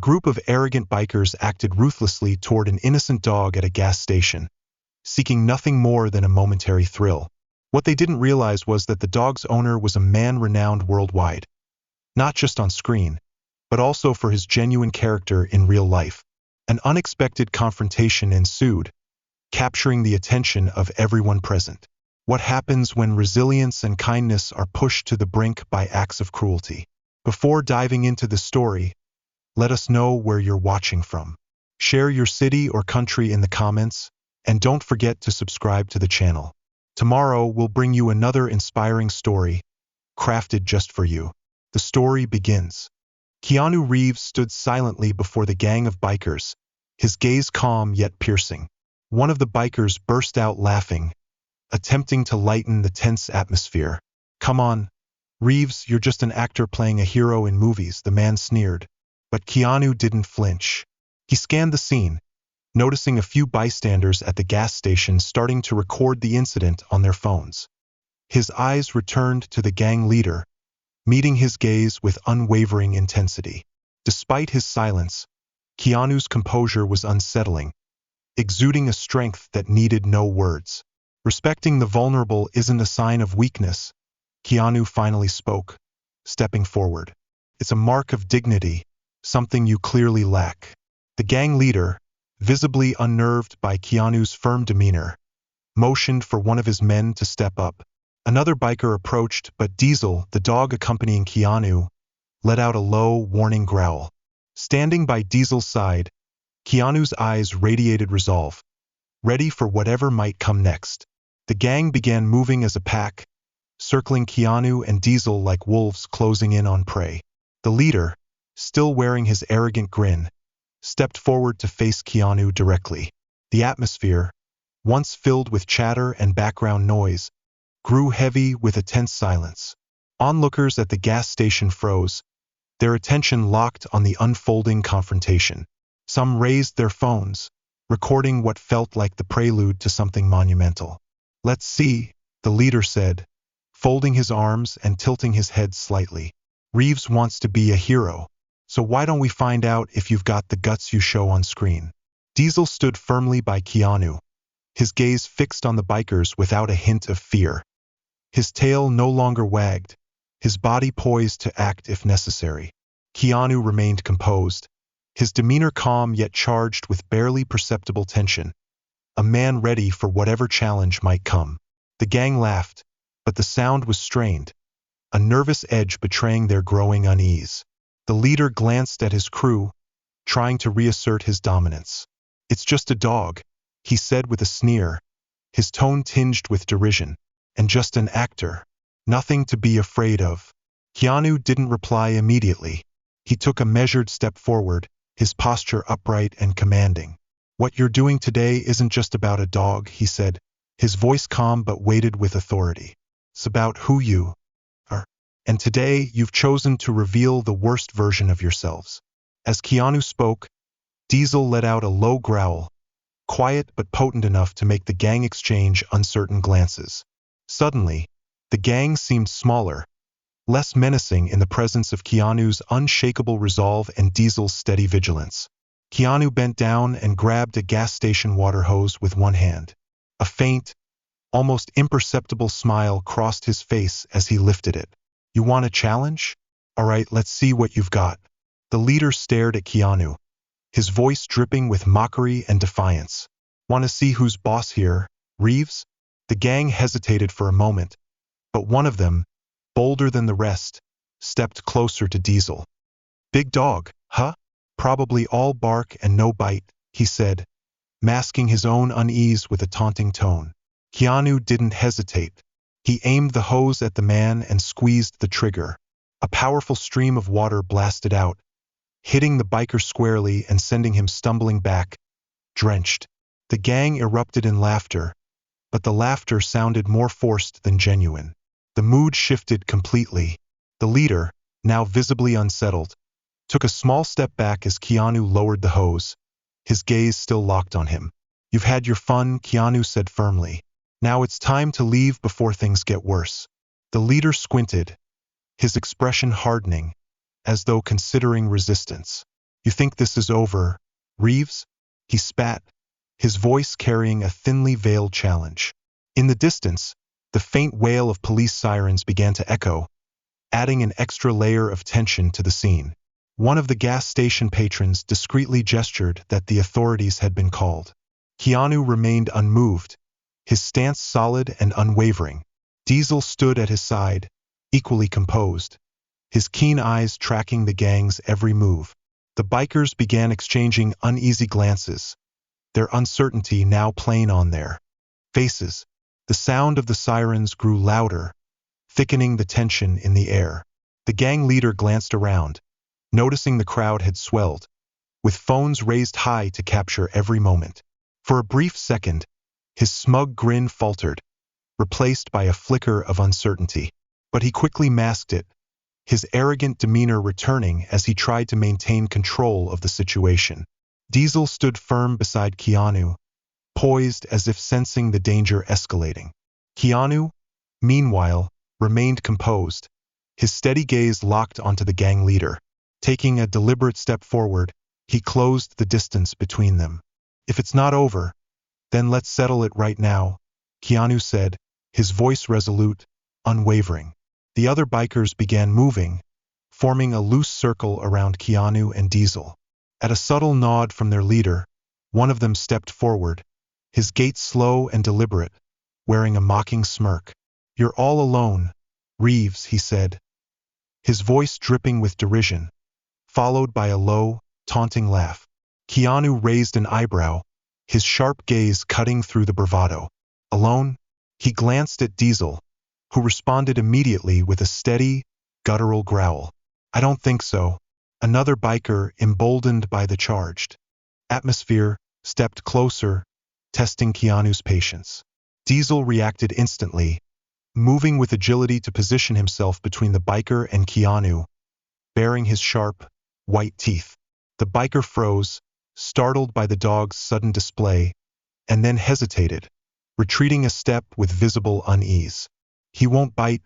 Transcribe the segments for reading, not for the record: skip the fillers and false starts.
group of arrogant bikers acted ruthlessly toward an innocent dog at a gas station, seeking nothing more than a momentary thrill. What they didn't realize was that the dog's owner was a man renowned worldwide, not just on screen, but also for his genuine character in real life. An unexpected confrontation ensued, capturing the attention of everyone present. What happens when resilience and kindness are pushed to the brink by acts of cruelty? Before diving into the story, let us know where you're watching from. Share your city or country in the comments, and don't forget to subscribe to the channel. Tomorrow we'll bring you another inspiring story, crafted just for you. The story begins. Keanu Reeves stood silently before the gang of bikers, his gaze calm yet piercing. One of the bikers burst out laughing, attempting to lighten the tense atmosphere. "Come on, Reeves, you're just an actor playing a hero in movies," the man sneered. But Keanu didn't flinch. He scanned the scene, noticing a few bystanders at the gas station starting to record the incident on their phones. His eyes returned to the gang leader, meeting his gaze with unwavering intensity. Despite his silence, Keanu's composure was unsettling, exuding a strength that needed no words. "Respecting the vulnerable isn't a sign of weakness," Keanu finally spoke, stepping forward. "It's a mark of dignity, something you clearly lack." The gang leader, visibly unnerved by Keanu's firm demeanor, motioned for one of his men to step up. Another biker approached, but Diesel, the dog accompanying Keanu, let out a low, warning growl. Standing by Diesel's side, Keanu's eyes radiated resolve, ready for whatever might come next. The gang began moving as a pack, circling Keanu and Diesel like wolves closing in on prey. The leader, still wearing his arrogant grin, stepped forward to face Keanu directly. The atmosphere, once filled with chatter and background noise, grew heavy with a tense silence. Onlookers at the gas station froze, their attention locked on the unfolding confrontation. Some raised their phones, recording what felt like the prelude to something monumental. "Let's see," the leader said, folding his arms and tilting his head slightly. "Reeves wants to be a hero, so why don't we find out if you've got the guts you show on screen?" Diesel stood firmly by Keanu, his gaze fixed on the bikers without a hint of fear. His tail no longer wagged, his body poised to act if necessary. Keanu remained composed, his demeanor calm yet charged with barely perceptible tension, a man ready for whatever challenge might come. The gang laughed, but the sound was strained, a nervous edge betraying their growing unease. The leader glanced at his crew, trying to reassert his dominance. "It's just a dog," he said with a sneer, his tone tinged with derision. "And just an actor. Nothing to be afraid of." Keanu didn't reply immediately. He took a measured step forward, his posture upright and commanding. "What you're doing today isn't just about a dog," he said, his voice calm but weighted with authority. "It's about who you are. And today you've chosen to reveal the worst version of yourselves." As Keanu spoke, Diesel let out a low growl, quiet but potent enough to make the gang exchange uncertain glances. Suddenly, the gang seemed smaller, less menacing in the presence of Keanu's unshakable resolve and Diesel's steady vigilance. Keanu bent down and grabbed a gas station water hose with one hand. A faint, almost imperceptible smile crossed his face as he lifted it. "You want a challenge? All right, let's see what you've got." The leader stared at Keanu, his voice dripping with mockery and defiance. "Want to see who's boss here, Reeves?" The gang hesitated for a moment, but one of them, bolder than the rest, stepped closer to Diesel. "Big dog, huh? Probably all bark and no bite," he said, masking his own unease with a taunting tone. Keanu didn't hesitate. He aimed the hose at the man and squeezed the trigger. A powerful stream of water blasted out, hitting the biker squarely and sending him stumbling back, drenched. The gang erupted in laughter, but the laughter sounded more forced than genuine. The mood shifted completely. The leader, now visibly unsettled, took a small step back as Keanu lowered the hose, his gaze still locked on him. "You've had your fun," Keanu said firmly. "Now it's time to leave before things get worse." The leader squinted, his expression hardening, as though considering resistance. You think this is over, Reeves? He spat, his voice carrying a thinly veiled challenge. In the distance, the faint wail of police sirens began to echo, adding an extra layer of tension to the scene. One of the gas station patrons discreetly gestured that the authorities had been called. Keanu remained unmoved, his stance solid and unwavering. Diesel stood at his side, equally composed, his keen eyes tracking the gang's every move. The bikers began exchanging uneasy glances, their uncertainty now plain on their faces. The sound of the sirens grew louder, thickening the tension in the air. The gang leader glanced around, noticing the crowd had swelled, with phones raised high to capture every moment. For a brief second, his smug grin faltered, replaced by a flicker of uncertainty. But he quickly masked it, his arrogant demeanor returning as he tried to maintain control of the situation. Diesel stood firm beside Keanu, poised as if sensing the danger escalating. Keanu, meanwhile, remained composed, his steady gaze locked onto the gang leader. Taking a deliberate step forward, he closed the distance between them. If it's not over, then let's settle it right now, Keanu said, his voice resolute, unwavering. The other bikers began moving, forming a loose circle around Keanu and Diesel. At a subtle nod from their leader, one of them stepped forward, his gait slow and deliberate, wearing a mocking smirk. You're all alone, Reeves, he said, his voice dripping with derision, followed by a low, taunting laugh. Keanu raised an eyebrow, his sharp gaze cutting through the bravado. Alone? He glanced at Diesel, who responded immediately with a steady, guttural growl. I don't think so. Another biker, emboldened by the charged atmosphere, stepped closer, testing Keanu's patience. Diesel reacted instantly, moving with agility to position himself between the biker and Keanu, baring his sharp, white teeth. The biker froze, startled by the dog's sudden display, and then hesitated, retreating a step with visible unease. He won't bite,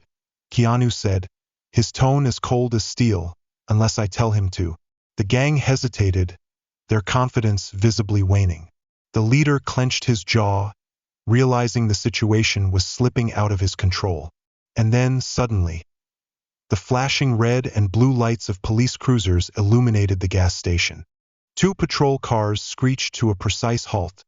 Keanu said, his tone as cold as steel, unless I tell him to. The gang hesitated, their confidence visibly waning. The leader clenched his jaw, realizing the situation was slipping out of his control. And then, suddenly, the flashing red and blue lights of police cruisers illuminated the gas station. 2 patrol cars screeched to a precise halt,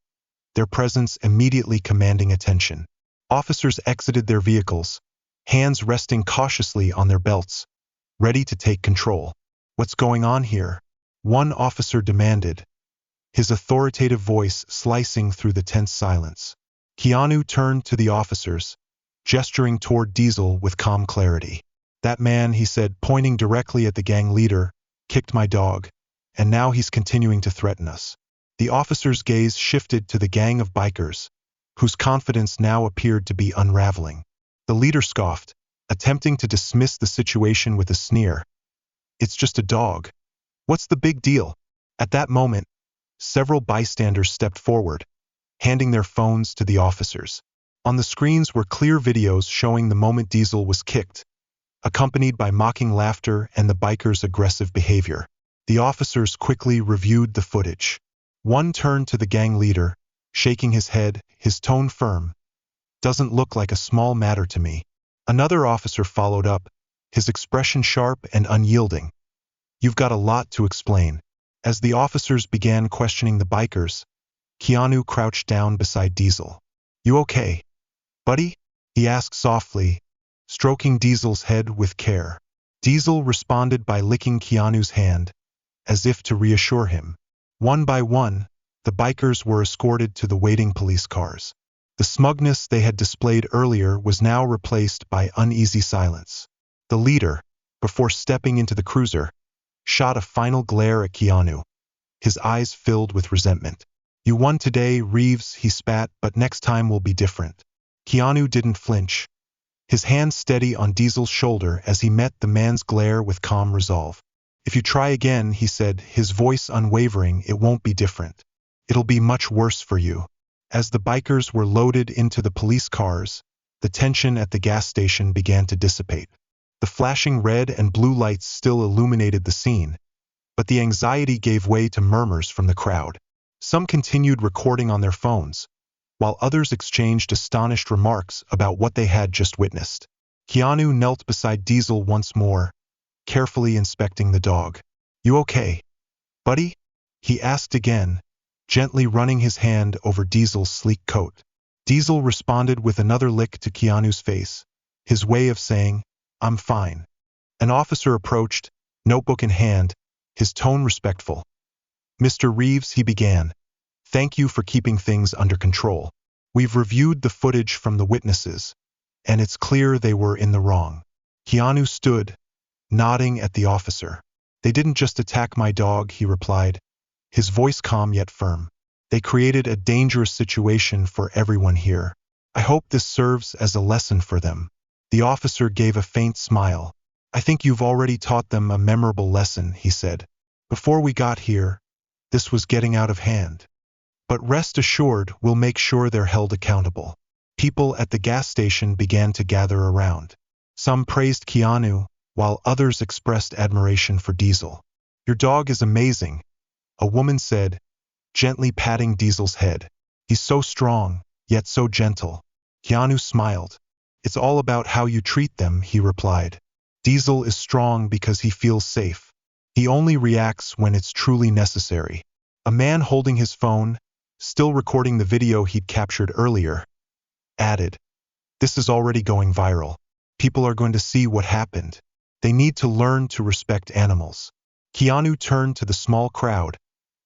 their presence immediately commanding attention. Officers exited their vehicles, hands resting cautiously on their belts, ready to take control. What's going on here? One officer demanded, his authoritative voice slicing through the tense silence. Keanu turned to the officers, gesturing toward Diesel with calm clarity. That man, he said, pointing directly at the gang leader, kicked my dog, and now he's continuing to threaten us. The officer's gaze shifted to the gang of bikers, whose confidence now appeared to be unraveling. The leader scoffed, attempting to dismiss the situation with a sneer. It's just a dog. What's the big deal? At that moment, several bystanders stepped forward, handing their phones to the officers. On the screens were clear videos showing the moment Diesel was kicked, accompanied by mocking laughter and the biker's aggressive behavior. The officers quickly reviewed the footage. One turned to the gang leader, shaking his head, his tone firm. Doesn't look like a small matter to me. Another officer followed up, his expression sharp and unyielding. You've got a lot to explain. As the officers began questioning the bikers, Keanu crouched down beside Diesel. You okay, buddy? He asked softly, stroking Diesel's head with care. Diesel responded by licking Keanu's hand, as if to reassure him. One by one, the bikers were escorted to the waiting police cars. The smugness they had displayed earlier was now replaced by uneasy silence. The leader, before stepping into the cruiser, shot a final glare at Keanu, his eyes filled with resentment. You won today, Reeves, he spat, but next time will be different. Keanu didn't flinch, his hand steady on Diesel's shoulder as he met the man's glare with calm resolve. If you try again, he said, his voice unwavering, it won't be different. It'll be much worse for you. As the bikers were loaded into the police cars, the tension at the gas station began to dissipate. The flashing red and blue lights still illuminated the scene, but the anxiety gave way to murmurs from the crowd. Some continued recording on their phones, while others exchanged astonished remarks about what they had just witnessed. Keanu knelt beside Diesel once more, carefully inspecting the dog. "You okay, buddy?" he asked again, gently running his hand over Diesel's sleek coat. Diesel responded with another lick to Keanu's face, his way of saying, "I'm fine." An officer approached, notebook in hand, his tone respectful. "Mr. Reeves," he began, "thank you for keeping things under control. We've reviewed the footage from the witnesses, and it's clear they were in the wrong." Keanu stood, nodding at the officer. "They didn't just attack my dog," he replied, his voice calm yet firm. "They created a dangerous situation for everyone here. I hope this serves as a lesson for them." The officer gave a faint smile. "I think you've already taught them a memorable lesson," he said. "Before we got here, this was getting out of hand. But rest assured, we'll make sure they're held accountable." People at the gas station began to gather around. Some praised Keanu, while others expressed admiration for Diesel. "Your dog is amazing," a woman said, gently patting Diesel's head. "He's so strong, yet so gentle." Keanu smiled. "It's all about how you treat them," he replied. "Diesel is strong because he feels safe. He only reacts when it's truly necessary." A man holding his phone, still recording the video he'd captured earlier, added, "This is already going viral. People are going to see what happened. They need to learn to respect animals." Keanu turned to the small crowd,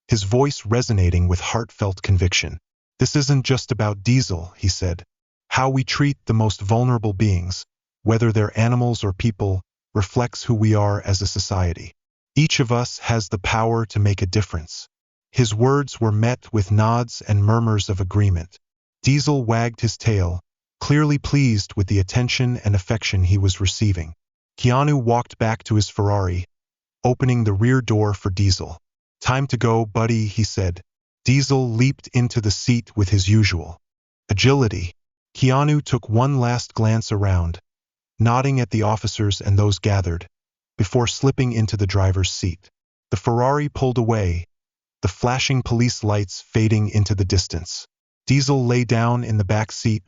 his voice resonating with heartfelt conviction. "This isn't just about Diesel," he said. "How we treat the most vulnerable beings, whether they're animals or people, reflects who we are as a society. Each of us has the power to make a difference." His words were met with nods and murmurs of agreement. Diesel wagged his tail, clearly pleased with the attention and affection he was receiving. Keanu walked back to his Ferrari, opening the rear door for Diesel. "Time to go, buddy," he said. Diesel leaped into the seat with his usual agility. Keanu took one last glance around, nodding at the officers and those gathered, before slipping into the driver's seat. The Ferrari pulled away, the flashing police lights fading into the distance. Diesel lay down in the back seat,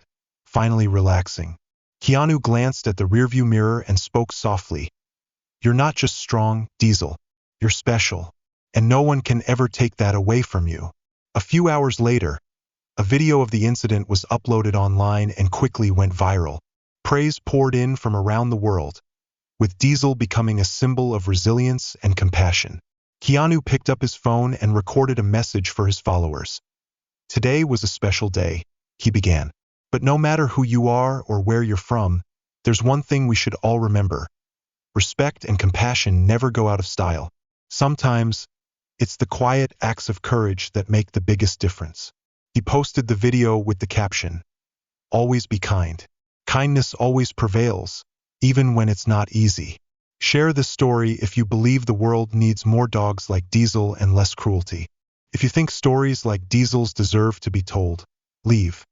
finally relaxing. Keanu glanced at the rearview mirror and spoke softly. "You're not just strong, Diesel. You're special. And no one can ever take that away from you." A few hours later, a video of the incident was uploaded online and quickly went viral. Praise poured in from around the world, with Diesel becoming a symbol of resilience and compassion. Keanu picked up his phone and recorded a message for his followers. "Today was a special day," he began. "But no matter who you are or where you're from, there's one thing we should all remember. Respect and compassion never go out of style. Sometimes, it's the quiet acts of courage that make the biggest difference." He posted the video with the caption, "Always be kind. Kindness always prevails, even when it's not easy." Share this story if you believe the world needs more dogs like Diesel and less cruelty. If you think stories like Diesel's deserve to be told, leave,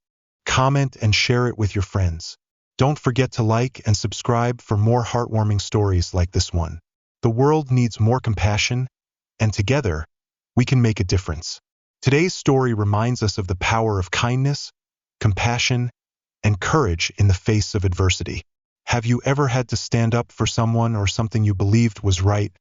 comment, and share it with your friends. Don't forget to like and subscribe for more heartwarming stories like this one. The world needs more compassion, and together, we can make a difference. Today's story reminds us of the power of kindness, compassion, and courage in the face of adversity. Have you ever had to stand up for someone or something you believed was right,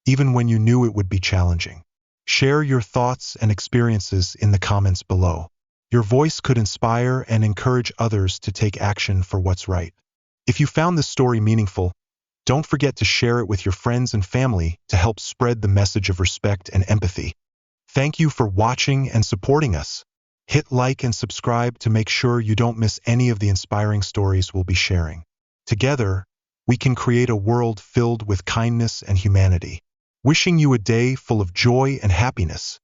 even when you knew it would be challenging? Share your thoughts and experiences in the comments below. Your voice could inspire and encourage others to take action for what's right. If you found this story meaningful, don't forget to share it with your friends and family to help spread the message of respect and empathy. Thank you for watching and supporting us. Hit like and subscribe to make sure you don't miss any of the inspiring stories we'll be sharing. Together, we can create a world filled with kindness and humanity. Wishing you a day full of joy and happiness.